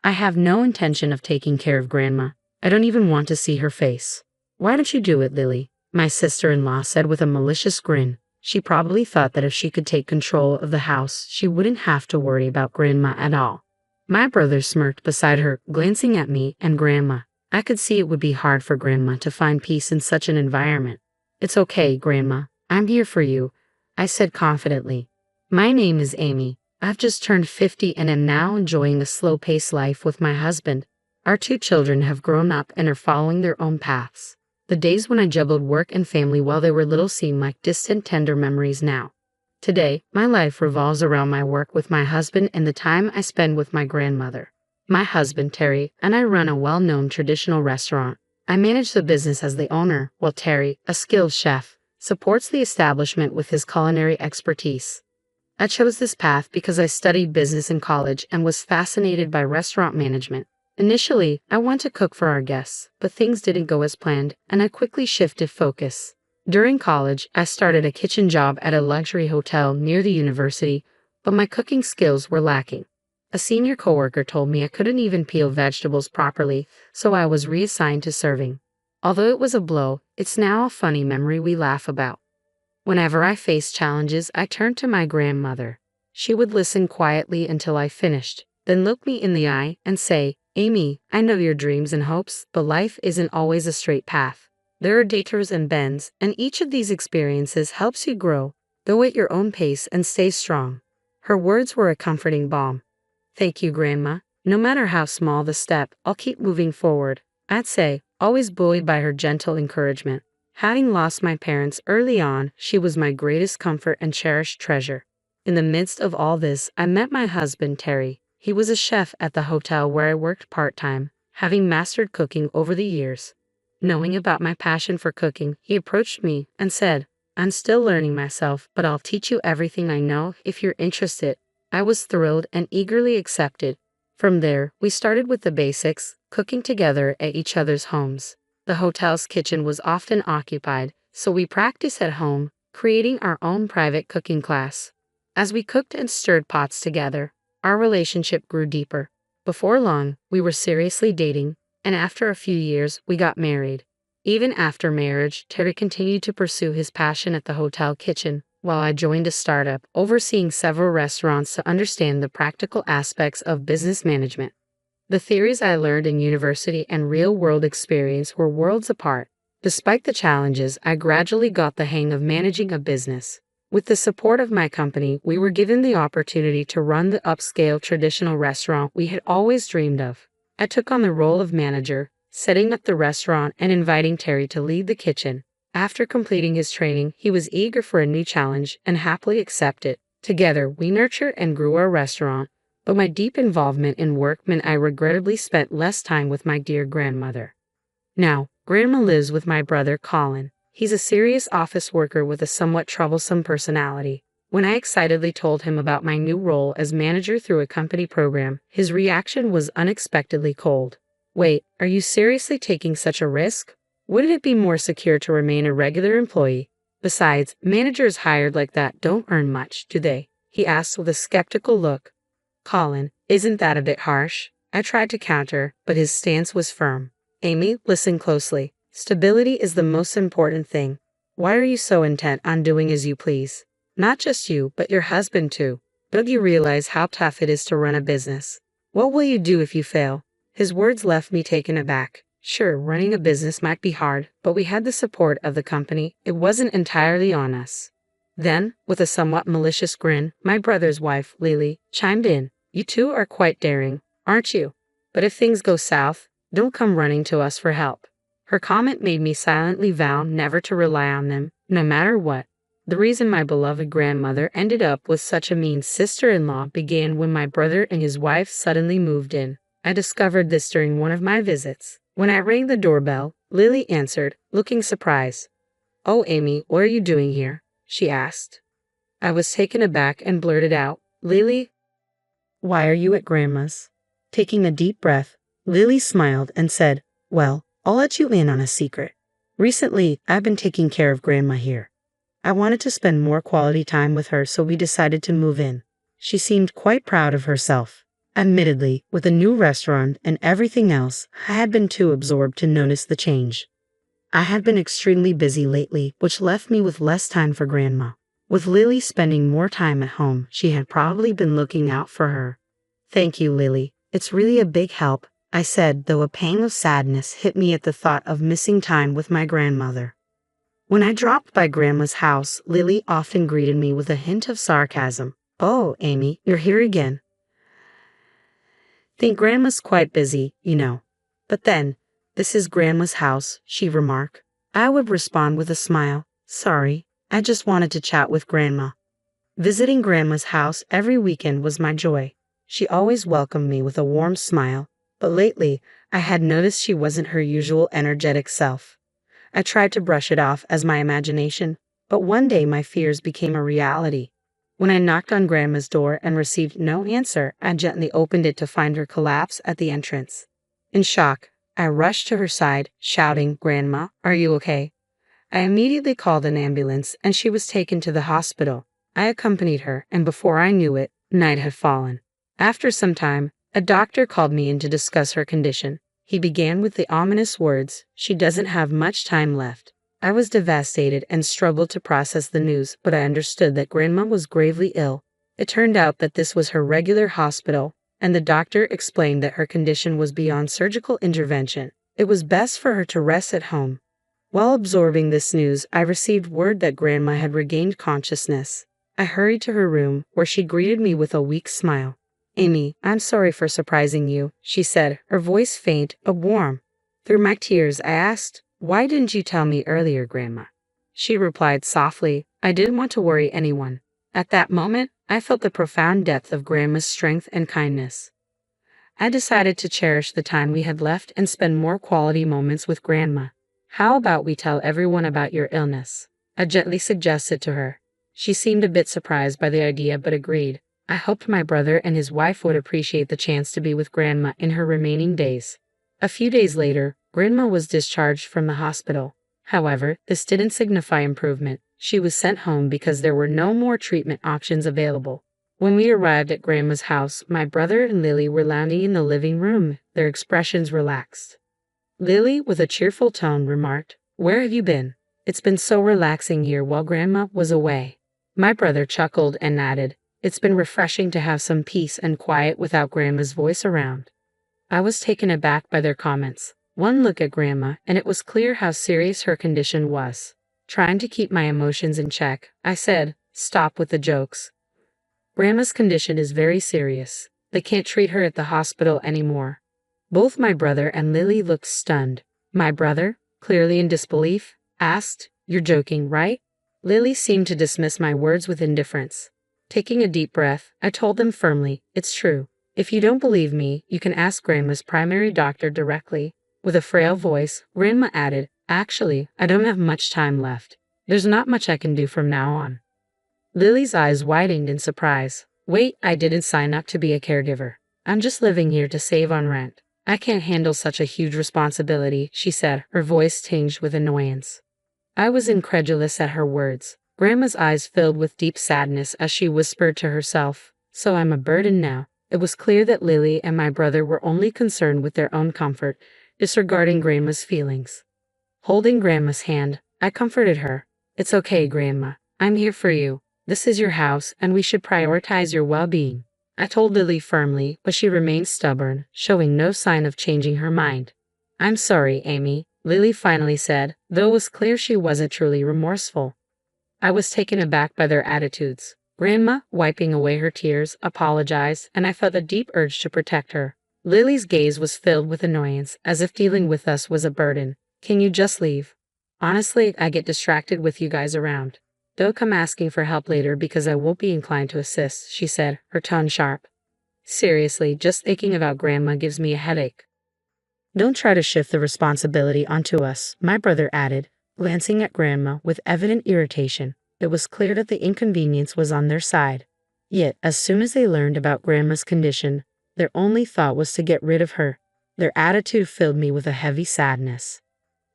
I have no intention of taking care of Grandma. I don't even want to see her face. Why don't you do it, Lily? My sister-in-law said with a malicious grin. She probably thought that if she could take control of the house, she wouldn't have to worry about Grandma at all. My brother smirked beside her, glancing at me and Grandma. I could see it would be hard for Grandma to find peace in such an environment. It's okay, Grandma. I'm here for you, I said confidently. My name is Amy. I've just turned 50 and am now enjoying a slow-paced life with my husband. Our 2 children have grown up and are following their own paths. The days when I juggled work and family while they were little seem like distant, tender memories now. Today, my life revolves around my work with my husband and the time I spend with my grandmother. My husband, Terry, and I run a well-known traditional restaurant. I manage the business as the owner, while Terry, a skilled chef, supports the establishment with his culinary expertise. I chose this path because I studied business in college and was fascinated by restaurant management. Initially, I wanted to cook for our guests, but things didn't go as planned, and I quickly shifted focus. During college, I started a kitchen job at a luxury hotel near the university, but my cooking skills were lacking. A senior coworker told me I couldn't even peel vegetables properly, so I was reassigned to serving. Although it was a blow, it's now a funny memory we laugh about. Whenever I faced challenges, I turned to my grandmother. She would listen quietly until I finished, then look me in the eye and say, "Amy, I know your dreams and hopes, but life isn't always a straight path. There are detours and bends, and each of these experiences helps you grow. Go at your own pace and stay strong." Her words were a comforting balm. Thank you, Grandma. No matter how small the step, I'll keep moving forward, I'd say, always buoyed by her gentle encouragement. Having lost my parents early on, she was my greatest comfort and cherished treasure. In the midst of all this, I met my husband, Terry. He was a chef at the hotel where I worked part-time, having mastered cooking over the years. Knowing about my passion for cooking, he approached me and said, "I'm still learning myself, but I'll teach you everything I know if you're interested." I was thrilled and eagerly accepted. From there, we started with the basics, cooking together at each other's homes. The hotel's kitchen was often occupied, so we practiced at home, creating our own private cooking class. As we cooked and stirred pots together, our relationship grew deeper. Before long, we were seriously dating, and after a few years, we got married. Even after marriage, Terry continued to pursue his passion at the hotel kitchen, while I joined a startup, overseeing several restaurants to understand the practical aspects of business management. The theories I learned in university and real-world experience were worlds apart. Despite the challenges, I gradually got the hang of managing a business. With the support of my company, we were given the opportunity to run the upscale traditional restaurant we had always dreamed of. I took on the role of manager, setting up the restaurant and inviting Terry to lead the kitchen. After completing his training, he was eager for a new challenge and happily accepted. Together, we nurtured and grew our restaurant, but my deep involvement in work meant I regrettably spent less time with my dear grandmother. Now, Grandma lives with my brother Colin. He's a serious office worker with a somewhat troublesome personality. When I excitedly told him about my new role as manager through a company program, his reaction was unexpectedly cold. "Wait, are you seriously taking such a risk? Wouldn't it be more secure to remain a regular employee? Besides, managers hired like that don't earn much, do they?" he asked with a skeptical look. "Colin, isn't that a bit harsh?" I tried to counter, but his stance was firm. "Amy, listen closely. Stability is the most important thing. Why are you so intent on doing as you please? Not just you, but your husband too. Don't you realize how tough it is to run a business? What will you do if you fail?" His words left me taken aback. Sure, running a business might be hard, but we had the support of the company. It wasn't entirely on us. Then, with a somewhat malicious grin, my brother's wife, Lily, chimed in. "You two are quite daring, aren't you? But if things go south, don't come running to us for help." Her comment made me silently vow never to rely on them, no matter what. The reason my beloved grandmother ended up with such a mean sister-in-law began when my brother and his wife suddenly moved in. I discovered this during one of my visits. When I rang the doorbell, Lily answered, looking surprised. "Oh, Amy, what are you doing here?" she asked. I was taken aback and blurted out, "Lily, why are you at Grandma's?" Taking a deep breath, Lily smiled and said, "Well, I'll let you in on a secret. Recently, I've been taking care of Grandma here. I wanted to spend more quality time with her, so we decided to move in." She seemed quite proud of herself. Admittedly, with a new restaurant and everything else, I had been too absorbed to notice the change. I had been extremely busy lately, which left me with less time for Grandma. With Lily spending more time at home, she had probably been looking out for her. Thank you, Lily. It's really a big help, I said, though a pang of sadness hit me at the thought of missing time with my grandmother. When I dropped by Grandma's house, Lily often greeted me with a hint of sarcasm. Oh, Amy, you're here again. Think Grandma's quite busy, you know. But then, this is Grandma's house, she remarked. I would respond with a smile. Sorry, I just wanted to chat with Grandma. Visiting Grandma's house every weekend was my joy. She always welcomed me with a warm smile, but lately, I had noticed she wasn't her usual energetic self. I tried to brush it off as my imagination, but one day my fears became a reality. When I knocked on Grandma's door and received no answer, I gently opened it to find her collapse at the entrance. In shock, I rushed to her side, shouting, "Grandma, are you okay?" I immediately called an ambulance and she was taken to the hospital. I accompanied her, and before I knew it, night had fallen. After some time, a doctor called me in to discuss her condition. He began with the ominous words, "She doesn't have much time left." I was devastated and struggled to process the news, but I understood that Grandma was gravely ill. It turned out that this was her regular hospital, and the doctor explained that her condition was beyond surgical intervention. It was best for her to rest at home. While absorbing this news, I received word that Grandma had regained consciousness. I hurried to her room, where she greeted me with a weak smile. "Amy, I'm sorry for surprising you," she said, her voice faint but warm. Through my tears, I asked, "Why didn't you tell me earlier, Grandma?" She replied softly, "I didn't want to worry anyone." At that moment, I felt the profound depth of Grandma's strength and kindness. I decided to cherish the time we had left and spend more quality moments with Grandma. "How about we tell everyone about your illness?" I gently suggested to her. She seemed a bit surprised by the idea but agreed. I hoped my brother and his wife would appreciate the chance to be with Grandma in her remaining days. A few days later, Grandma was discharged from the hospital. However, this didn't signify improvement. She was sent home because there were no more treatment options available. When we arrived at Grandma's house, my brother and Lily were lounging in the living room, their expressions relaxed. Lily, with a cheerful tone, remarked, "Where have you been? It's been so relaxing here while Grandma was away." My brother chuckled and nodded. It's been refreshing to have some peace and quiet without Grandma's voice around. I was taken aback by their comments. One look at Grandma, and it was clear how serious her condition was. Trying to keep my emotions in check, I said, "Stop with the jokes. Grandma's condition is very serious. They can't treat her at the hospital anymore." Both my brother and Lily looked stunned. My brother, clearly in disbelief, asked, "You're joking, right?" Lily seemed to dismiss my words with indifference. Taking a deep breath, I told them firmly, "It's true. If you don't believe me, you can ask Grandma's primary doctor directly." With a frail voice, Grandma added, "Actually, I don't have much time left. There's not much I can do from now on." Lily's eyes widened in surprise. "Wait, I didn't sign up to be a caregiver. I'm just living here to save on rent. I can't handle such a huge responsibility," she said, her voice tinged with annoyance. I was incredulous at her words. Grandma's eyes filled with deep sadness as she whispered to herself, "So I'm a burden now." It was clear that Lily and my brother were only concerned with their own comfort, disregarding Grandma's feelings. Holding Grandma's hand, I comforted her. "It's okay, Grandma. I'm here for you. This is your house, and we should prioritize your well-being," I told Lily firmly, but she remained stubborn, showing no sign of changing her mind. "I'm sorry, Amy," Lily finally said, though it was clear she wasn't truly remorseful. I was taken aback by their attitudes. Grandma, wiping away her tears, apologized, and I felt a deep urge to protect her. Lily's gaze was filled with annoyance, as if dealing with us was a burden. "Can you just leave? Honestly, I get distracted with you guys around. Don't come asking for help later because I won't be inclined to assist," she said, her tone sharp. "Seriously, just thinking about Grandma gives me a headache." "Don't try to shift the responsibility onto us," my brother added, glancing at Grandma with evident irritation. It was clear that the inconvenience was on their side. Yet, as soon as they learned about Grandma's condition, their only thought was to get rid of her. Their attitude filled me with a heavy sadness.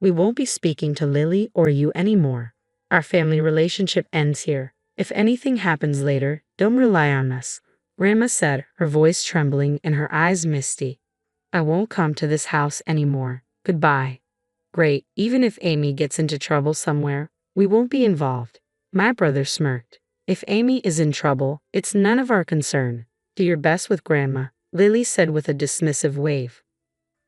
"We won't be speaking to Lily or you anymore. Our family relationship ends here. If anything happens later, don't rely on us. Grandma said, her voice trembling and her eyes misty. I won't come to this house anymore. Goodbye. Great, even if Amy gets into trouble somewhere, we won't be involved. My brother smirked. If Amy is in trouble, it's none of our concern. Do your best with Grandma, Lily said with a dismissive wave.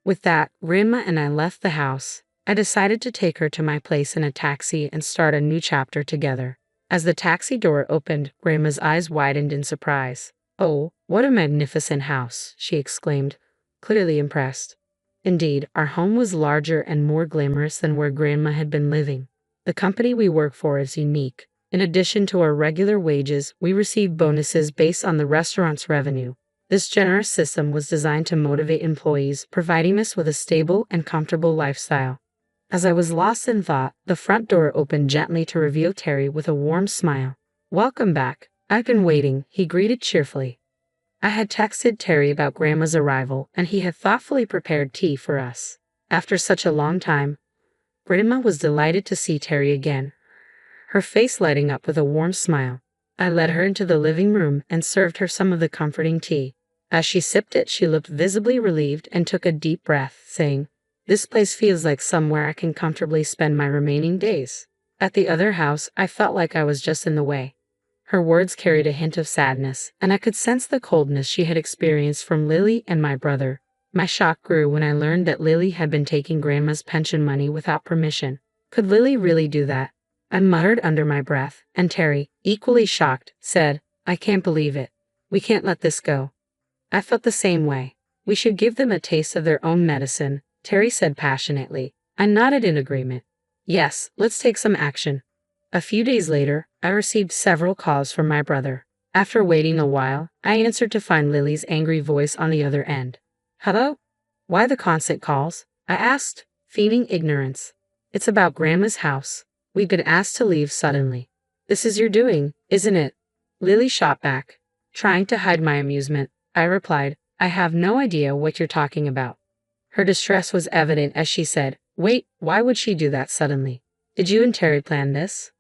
With that, Grandma and I left the house. I decided to take her to my place in a taxi and start a new chapter together. As the taxi door opened, Grandma's eyes widened in surprise. Oh, what a magnificent house, she exclaimed, clearly impressed. Indeed, our home was larger and more glamorous than where Grandma had been living. The company we work for is unique. In addition to our regular wages, we receive bonuses based on the restaurant's revenue. This generous system was designed to motivate employees, providing us with a stable and comfortable lifestyle. As I was lost in thought, the front door opened gently to reveal Terry with a warm smile. Welcome back. I've been waiting, he greeted cheerfully. I had texted Terry about Grandma's arrival, and he had thoughtfully prepared tea for us. After such a long time, Grandma was delighted to see Terry again, her face lighting up with a warm smile. I led her into the living room and served her some of the comforting tea. As she sipped it, she looked visibly relieved and took a deep breath, saying, "This place feels like somewhere I can comfortably spend my remaining days. At the other house, I felt like I was just in the way." Her words carried a hint of sadness, and I could sense the coldness she had experienced from Lily and my brother. My shock grew when I learned that Lily had been taking Grandma's pension money without permission. Could Lily really do that? I muttered under my breath, and Terry, equally shocked, said, "I can't believe it. We can't let this go." I felt the same way. "We should give them a taste of their own medicine," Terry said passionately. I nodded in agreement. "Yes, let's take some action." A few days later, I received several calls from my brother. After waiting a while, I answered to find Lily's angry voice on the other end. "Hello? Why the constant calls?" I asked, feigning ignorance. "It's about Grandma's house. We've been asked to leave suddenly." "This is your doing, isn't it?" Lily shot back. Trying to hide my amusement, I replied, "I have no idea what you're talking about." Her distress was evident as she said, "Wait, why would she do that suddenly? Did you and Terry plan this?"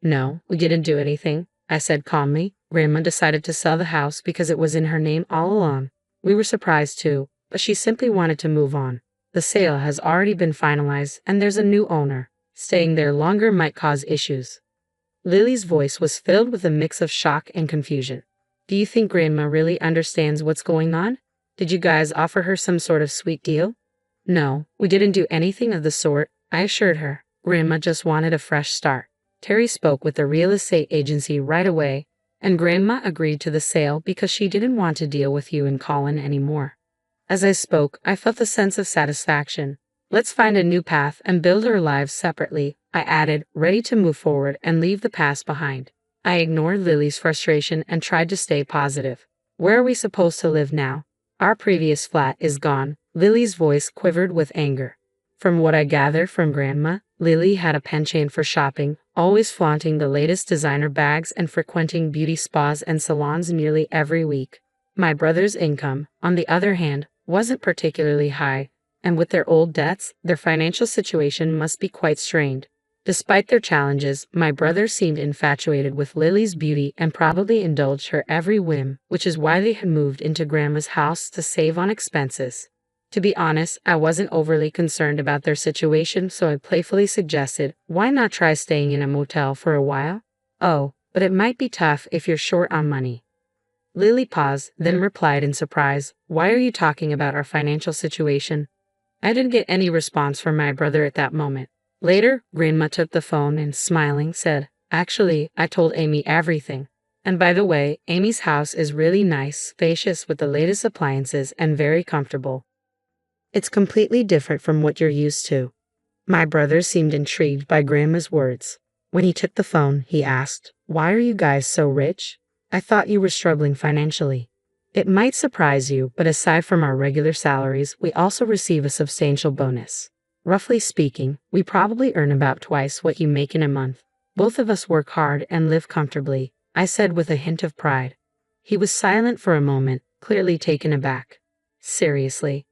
"No, we didn't do anything," I said calmly. "Grandma decided to sell the house because it was in her name all along. We were surprised too, but she simply wanted to move on. The sale has already been finalized and there's a new owner. Staying there longer might cause issues." Lily's voice was filled with a mix of shock and confusion. "Do you think Grandma really understands what's going on? Did you guys offer her some sort of sweet deal?" "No, we didn't do anything of the sort," I assured her. "Grandma just wanted a fresh start. Terry spoke with the real estate agency right away, and Grandma agreed to the sale because she didn't want to deal with you and Colin anymore." As I spoke, I felt a sense of satisfaction. "Let's find a new path and build our lives separately," I added, ready to move forward and leave the past behind. I ignored Lily's frustration and tried to stay positive. "Where are we supposed to live now?" "Our previous flat is gone." Lily's voice quivered with anger. From what I gathered from Grandma, Lily had a penchant for shopping, always flaunting the latest designer bags and frequenting beauty spas and salons nearly every week. My brother's income, on the other hand, wasn't particularly high, and with their old debts, their financial situation must be quite strained. Despite their challenges, my brother seemed infatuated with Lily's beauty and probably indulged her every whim, which is why they had moved into Grandma's house to save on expenses. To be honest, I wasn't overly concerned about their situation, so I playfully suggested, "Why not try staying in a motel for a while?" "Oh, but it might be tough if you're short on money." Lily paused, then replied in surprise, "Why are you talking about our financial situation?" I didn't get any response from my brother at that moment. Later, Grandma took the phone and, smiling, said, "Actually, I told Amy everything. And by the way, Amy's house is really nice, spacious with the latest appliances and very comfortable. It's completely different from what you're used to." My brother seemed intrigued by Grandma's words. When he took the phone, he asked, "Why are you guys so rich? I thought you were struggling financially." "It might surprise you, but aside from our regular salaries, we also receive a substantial bonus. Roughly speaking, we probably earn about twice what you make in a month. Both of us work hard and live comfortably," I said with a hint of pride. He was silent for a moment, clearly taken aback. "Seriously?"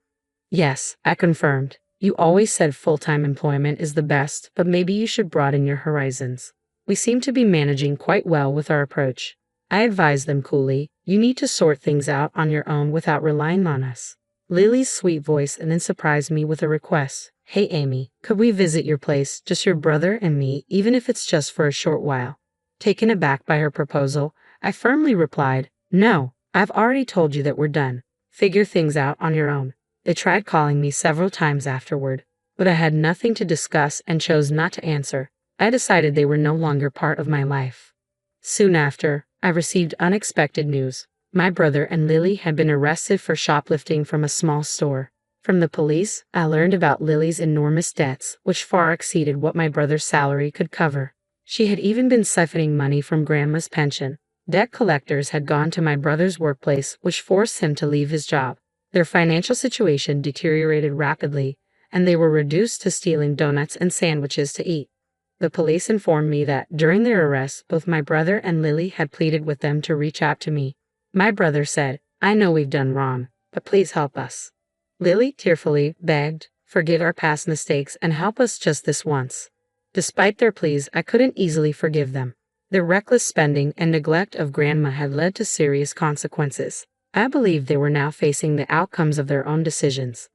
"Yes," I confirmed. "You always said full-time employment is the best, but maybe you should broaden your horizons. We seem to be managing quite well with our approach." I advised them coolly. You need to sort things out on your own without relying on us. Lily's sweet voice and then surprised me with a request. Hey Amy, could we visit your place, just your brother and me, even if it's just for a short while? Taken aback by her proposal, I firmly replied, no, I've already told you that we're done. Figure things out on your own. They tried calling me several times afterward, but I had nothing to discuss and chose not to answer. I decided they were no longer part of my life. Soon after, I received unexpected news. My brother and Lily had been arrested for shoplifting from a small store. From the police, I learned about Lily's enormous debts, which far exceeded what my brother's salary could cover. She had even been siphoning money from Grandma's pension. Debt collectors had gone to my brother's workplace, which forced him to leave his job. Their financial situation deteriorated rapidly, and they were reduced to stealing donuts and sandwiches to eat. The police informed me that, during their arrest, both my brother and Lily had pleaded with them to reach out to me. My brother said, I know we've done wrong, but please help us. Lily tearfully begged, forgive our past mistakes and help us just this once. Despite their pleas, I couldn't easily forgive them. Their reckless spending and neglect of Grandma had led to serious consequences. I believe they were now facing the outcomes of their own decisions.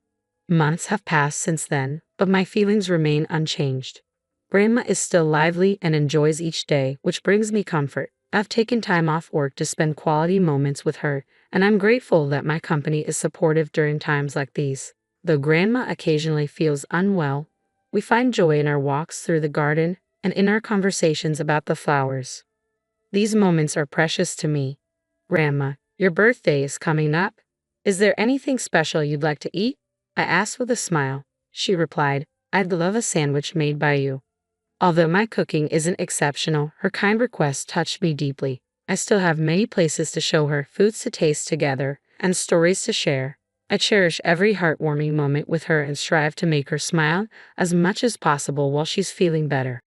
Months have passed since then, but my feelings remain unchanged. Grandma is still lively and enjoys each day, which brings me comfort. I've taken time off work to spend quality moments with her, and I'm grateful that my company is supportive during times like these. Though Grandma occasionally feels unwell, we find joy in our walks through the garden and in our conversations about the flowers. These moments are precious to me. Grandma, your birthday is coming up. Is there anything special you'd like to eat? I asked with a smile. She replied, I'd love a sandwich made by you. Although my cooking isn't exceptional, her kind request touched me deeply. I still have many places to show her, foods to taste together, and stories to share. I cherish every heartwarming moment with her and strive to make her smile as much as possible while she's feeling better.